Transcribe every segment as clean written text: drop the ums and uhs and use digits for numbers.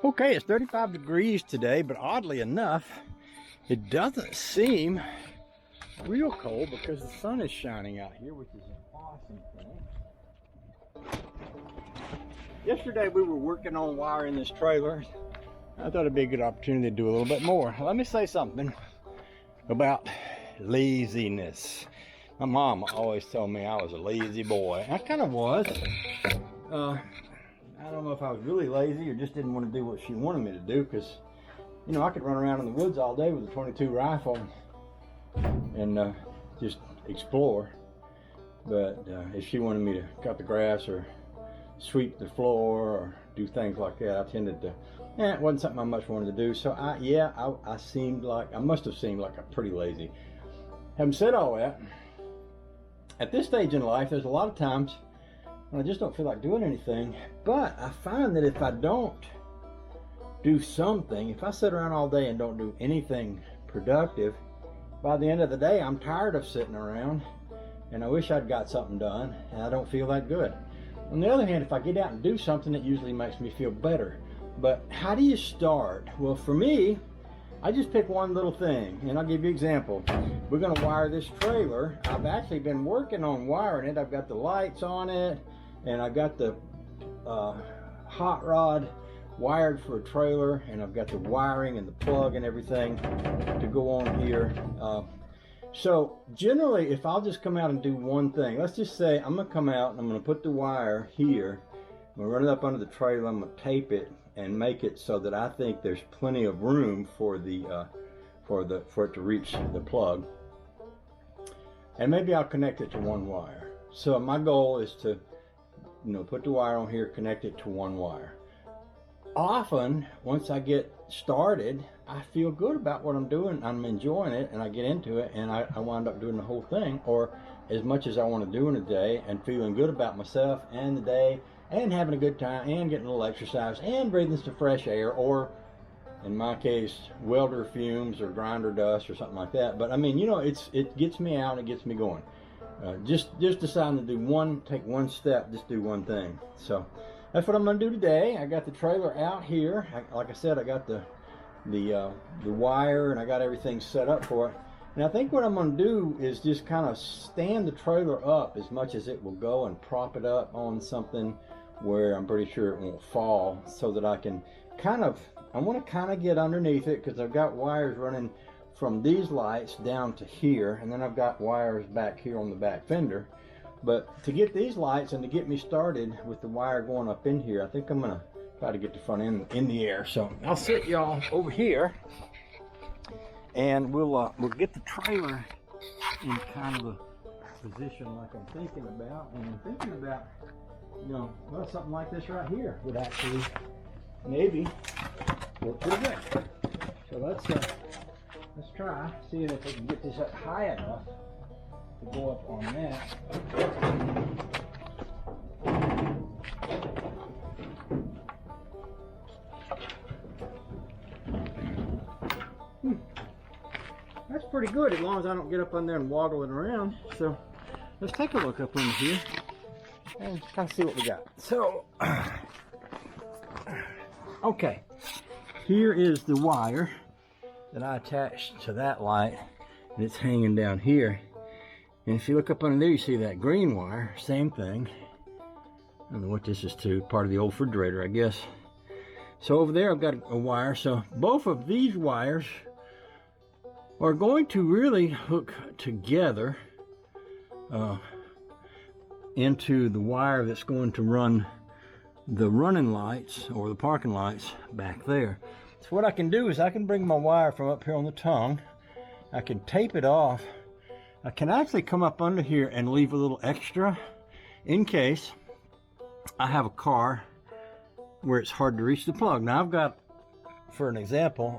Okay, it's 35 degrees today, but oddly enough, it doesn't seem real cold because the sun is shining out here, which is an awesome thing. Yesterday we were working on wiring this trailer. I thought it'd be a good opportunity to do a little bit more. Let me say something about laziness. My mom always told me I was a lazy boy. I kind of was. I don't know if I was really lazy or just didn't want to do what she wanted me to do, because, you know, I could run around in the woods all day with a .22 rifle and just explore. But if she wanted me to cut the grass or sweep the floor or do things like that, I tended to, it wasn't something I much wanted to do. So I must have seemed like a pretty lazy. Having said all that, at this stage in life, there's a lot of times when I just don't feel like doing anything. But I find that if I don't do something, if I sit around all day and don't do anything productive, by the end of the day, I'm tired of sitting around and I wish I'd got something done, and I don't feel that good. On the other hand, if I get out and do something, it usually makes me feel better. But how do you start? Well, for me, I just pick one little thing, and I'll give you an example. We're going to wire this trailer. I've actually been working on wiring it. I've got the lights on it, and I've got the hot rod wired for a trailer, and I've got the wiring and the plug and everything to go on here. So generally, if I'll just come out and do one thing, let's just say I'm going to come out and I'm going to put the wire here. I'm going to run it up under the trailer. I'm going to tape it and make it so that I think there's plenty of room for it to reach the plug. And maybe I'll connect it to one wire. So my goal is to, put the wire on here, connect it to one wire. Often, once I get started, I feel good about what I'm doing. I'm enjoying it, and I get into it, and I wind up doing the whole thing, or as much as I want to do in a day, and feeling good about myself and the day, and having a good time, and getting a little exercise, and breathing some fresh air, or in my case, welder fumes or grinder dust or something like that. But I mean, it gets me out, it gets me going. Just deciding to take one step, just do one thing. So that's what I'm going to do today. I got the trailer out here. Like I said, I got the wire, and I got everything set up for it. And I think what I'm going to do is just kind of stand the trailer up as much as it will go and prop it up on something where I'm pretty sure it won't fall, so that I can I want to get underneath it, because I've got wires running from these lights down to here, and then I've got wires back here on the back fender. But to get these lights and to get me started with the wire going up in here, I think I'm going to try to get the front end in the air. So I'll sit y'all over here, and we'll get the trailer in kind of a position like I'm thinking about. And I'm thinking about, well, something like this right here would actually maybe work pretty good. So let's try seeing if we can get this up high enough to go up on that. That's pretty good, as long as I don't get up on there and woggle it around. So let's take a look up under here and kind of see what we got. So, okay, here is the wire that I attached to that light, and it's hanging down here. And if you look up under there, you see that green wire, same thing. I don't know what this is to, part of the old refrigerator, I guess. So over there I've got a wire. So both of these wires are going to really hook together into the wire that's going to run the running lights or the parking lights back there. So what I can do is I can bring my wire from up here on the tongue. I can tape it off. I can actually come up under here and leave a little extra in case I have a car where it's hard to reach the plug. Now I've got, for an example,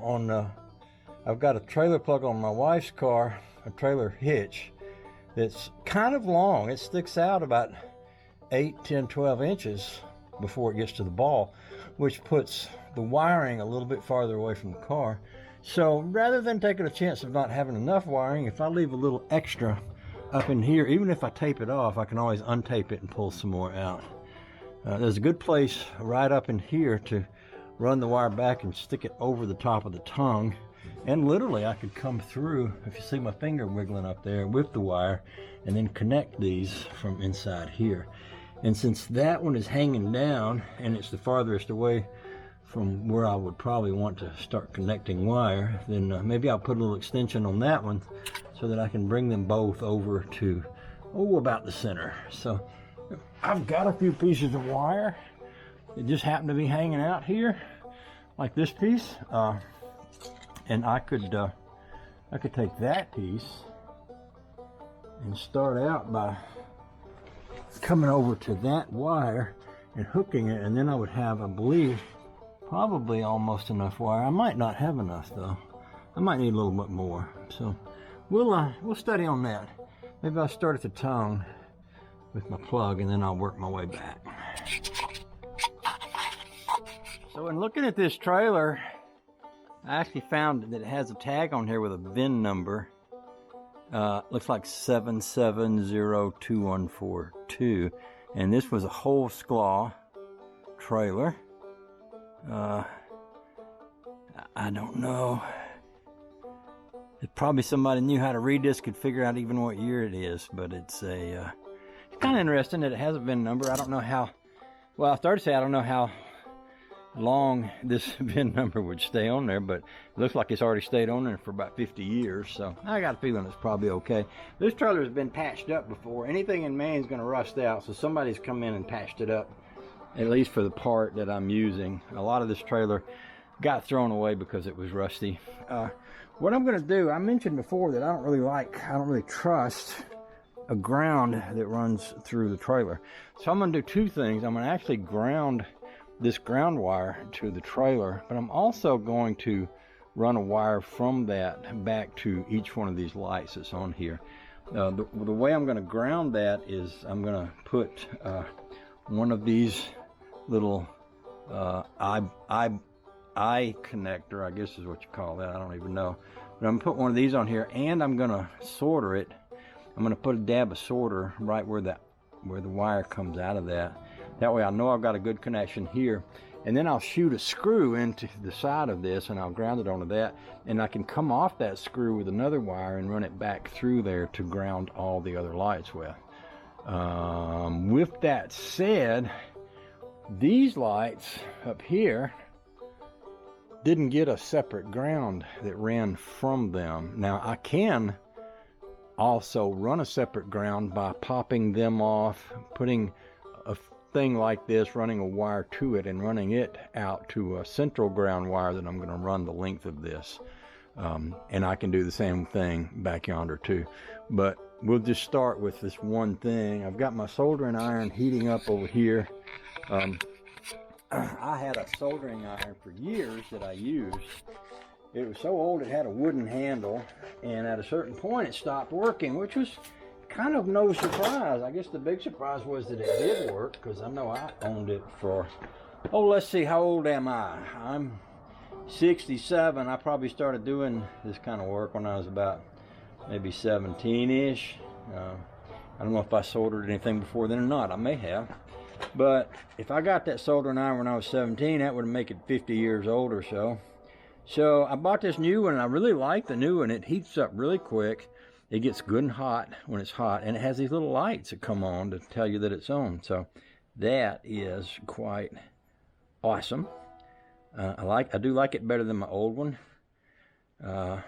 I've got a trailer plug on my wife's car, a trailer hitch, that's kind of long. It sticks out about 8, 10, 12 inches before it gets to the ball, which puts the wiring a little bit farther away from the car. So rather than taking a chance of not having enough wiring, if I leave a little extra up in here, even if I tape it off, I can always untape it and pull some more out. There's a good place right up in here to run the wire back and stick it over the top of the tongue. And literally I could come through, if you see my finger wiggling up there, with the wire and then connect these from inside here. And since that one is hanging down and it's the farthest away from where I would probably want to start connecting wire, then maybe I'll put a little extension on that one so that I can bring them both over to, about the center. So I've got a few pieces of wire that just happen to be hanging out here, like this piece. And I could take that piece and start out by coming over to that wire and hooking it, and then I would have, I believe, probably almost enough wire. I might not have enough though. I might need a little bit more. So we'll study on that. Maybe I'll start at the tongue with my plug and then I'll work my way back. So in looking at this trailer, I actually found that it has a tag on here with a VIN number. Looks like 77021442. And this was a whole SCLA trailer. I don't know. If probably somebody knew how to read this could figure out even what year it is, but it's kind of interesting that it has a VIN number. I don't know how, well, I started to say I don't know how long this VIN number would stay on there, but it looks like it's already stayed on there for about 50 years, so I got a feeling it's probably okay. This trailer has been patched up before. Anything in Maine is going to rust out, so somebody's come in and patched it up, at least for the part that I'm using. A lot of this trailer got thrown away because it was rusty. What I'm going to do, I mentioned before that I don't really trust a ground that runs through the trailer. So I'm going to do two things. I'm going to actually ground this ground wire to the trailer, but I'm also going to run a wire from that back to each one of these lights that's on here. The way I'm going to ground that is I'm going to put one of these little eye connector, I guess is what you call that, I don't even know, but I'm going to put one of these on here, and I'm going to solder it. I'm going to put a dab of solder right where the wire comes out of that. That way I know I've got a good connection here, and then I'll shoot a screw into the side of this and I'll ground it onto that, and I can come off that screw with another wire and run it back through there to ground all the other lights with. With that said, these lights up here didn't get a separate ground that ran from them. Now I can also run a separate ground by popping them off, putting a thing like this, running a wire to it and running it out to a central ground wire that I'm going to run the length of this. And I can do the same thing back yonder too. But we'll just start with this one thing. I've got my soldering iron heating up over here. I had a soldering iron for years that I used. It was so old it had a wooden handle, and at a certain point it stopped working, which was kind of no surprise. I guess the big surprise was that it did work, because I know I owned it for, let's see, how old am I? I'm 67. I probably started doing this kind of work when I was about maybe 17-ish. I don't know if I soldered anything before then or not. I may have. But if I got that soldering iron when I was 17, that would make it 50 years old or so. So I bought this new one, and I really like the new one. It heats up really quick. It gets good and hot when it's hot, and it has these little lights that come on to tell you that it's on. So that is quite awesome. I do like it better than my old one. I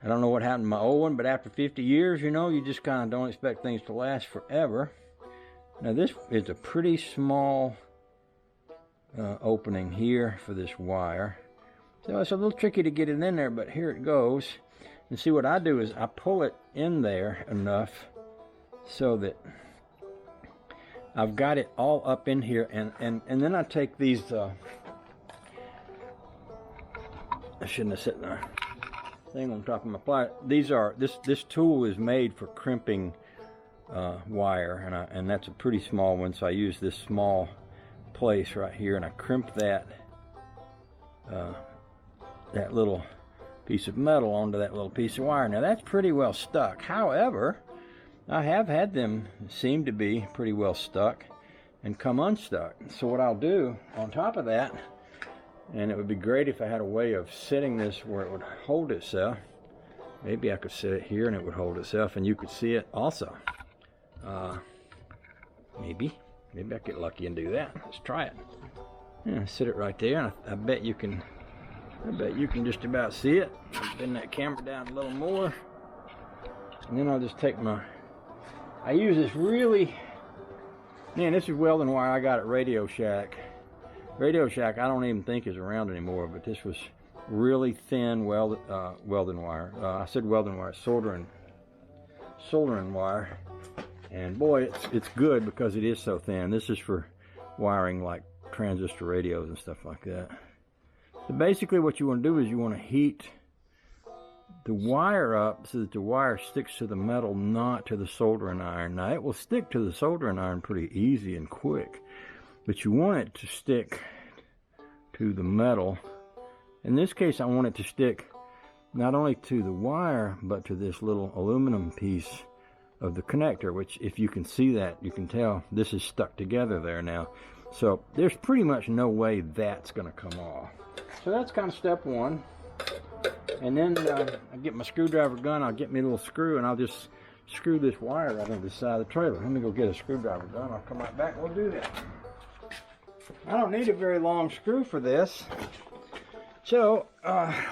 don't know what happened to my old one, but after 50 years, you just kind of don't expect things to last forever. Now this is a pretty small opening here for this wire. So it's a little tricky to get it in there, but here it goes. And see, what I do is I pull it in there enough so that I've got it all up in here, and then I take these, I shouldn't have set the thing on top of my plier. This tool is made for crimping wire, and that's a pretty small one, so I use this small place right here, and I crimp that that little piece of metal onto that little piece of wire. Now that's pretty well stuck. However, I have had them seem to be pretty well stuck. and come unstuck. So what I'll do on top of that, and it would be great if I had a way of setting this where it would hold itself. Maybe I could set it here and it would hold itself and you could see it also. Maybe I get lucky and do that. Let's try it. Yeah, set it right there, and I bet you can just about see it. I'll bend that camera down a little more. And then I'll just take I use this really, man, this is welding wire I got at Radio Shack. Radio Shack I don't even think is around anymore, but this was really thin welding wire. I said welding wire, soldering wire. And boy, it's good because it is so thin. This is for wiring like transistor radios and stuff like that. So basically what you want to do is you want to heat the wire up so that the wire sticks to the metal, not to the soldering iron. Now it will stick to the soldering iron pretty easy and quick, but you want it to stick to the metal. In this case, I want it to stick not only to the wire, but to this little aluminum piece of the connector, which if you can see that, you can tell this is stuck together there now. So there's pretty much no way that's going to come off. So that's kind of step one. And then I get my screwdriver gun, I'll get me a little screw, and I'll just screw this wire right into the side of the trailer. Let me go get a screwdriver gun, I'll come right back and we'll do that. I don't need a very long screw for this. So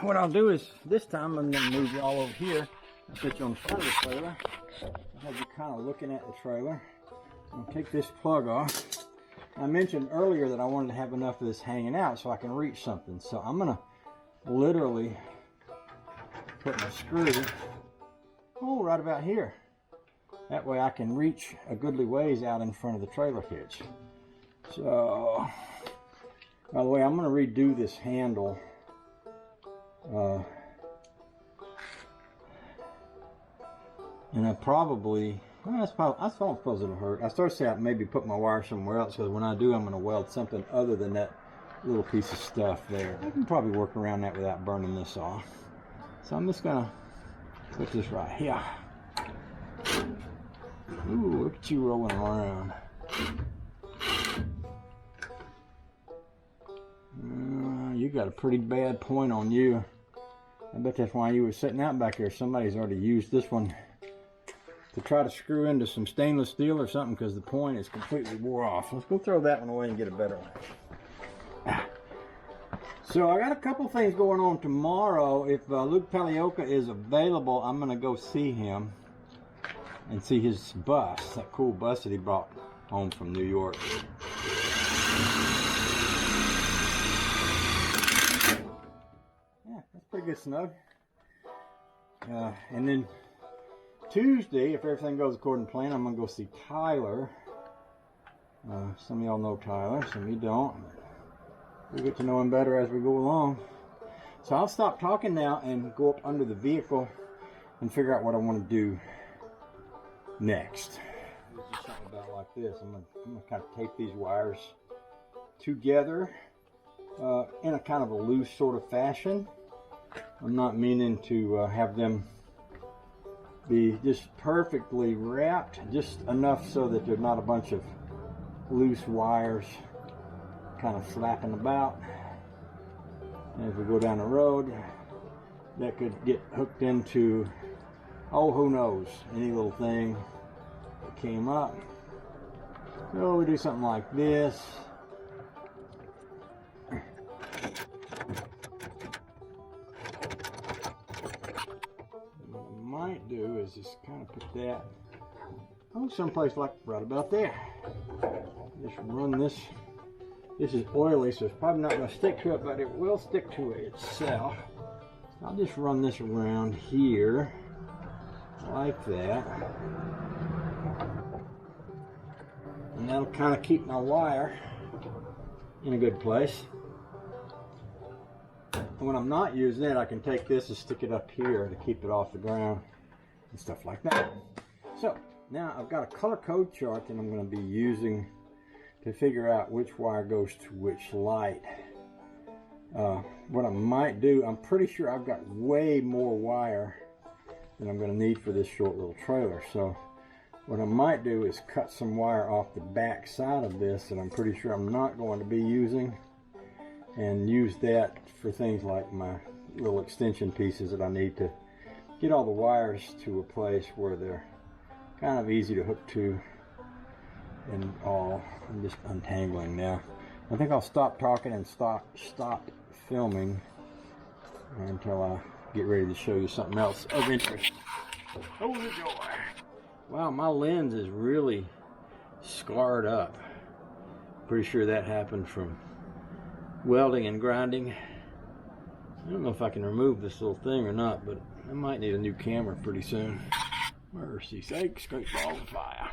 what I'll do is, this time I'm going to move you all over here and put you on the front of the trailer. I'll have you kind of looking at the trailer. I'll take this plug off. I mentioned earlier that I wanted to have enough of this hanging out so I can reach something. So I'm going to literally put my screw right about here. That way I can reach a goodly ways out in front of the trailer hitch. So, by the way, I'm going to redo this handle. And I probably, I suppose it'll hurt. I started to say I'd maybe put my wire somewhere else, because when I do, I'm going to weld something other than that little piece of stuff there. I can probably work around that without burning this off. So I'm just going to put this right here. Ooh, look at you rolling around. You got a pretty bad point on you. I bet that's why you were sitting out back there. Somebody's already used this one to try to screw into some stainless steel or something, because the point is completely wore off. Let's go throw that one away and get a better one. So I got a couple things going on tomorrow. If Luke Palioka is available, I'm going to go see him and see his bus, that cool bus that he brought home from New York. Yeah, that's pretty good snug. And then Tuesday, if everything goes according to plan, I'm going to go see Tyler. Some of y'all know Tyler, some of you don't. We'll get to know him better as we go along. So I'll stop talking now and go up under the vehicle and figure out what I want to do next. This is something about like this. I'm gonna kind of tape these wires together in a kind of a loose sort of fashion. I'm not meaning to have them be just perfectly wrapped, just enough so that there's not a bunch of loose wires kind of flapping about. And as we go down the road, that could get hooked into, oh, who knows, any little thing that came up. So we do something like this. What I might do is just kind of put that someplace like right about there. Just run this. This is oily, so it's probably not going to stick to it, but it will stick to it itself. I'll just run this around here, like that. And that'll kind of keep my wire in a good place. And when I'm not using it, I can take this and stick it up here to keep it off the ground and stuff like that. So, now I've got a color code chart that I'm going to be using to figure out which wire goes to which light. What I might do, I'm pretty sure I've got way more wire than I'm going to need for this short little trailer. So What I might do is cut some wire off the back side of this that I'm pretty sure I'm not going to be using, and use that for things like my little extension pieces that I need to get all the wires to a place where they're kind of easy to hook to and all. I'm just untangling now. I think I'll stop talking and stop filming until I get ready to show you something else of interest. Oh, the door. Wow, my lens is really scarred up. Pretty sure that happened from welding and grinding. I don't know if I can remove this little thing or not, but I might need a new camera pretty soon. Mercy sakes, great ball of fire.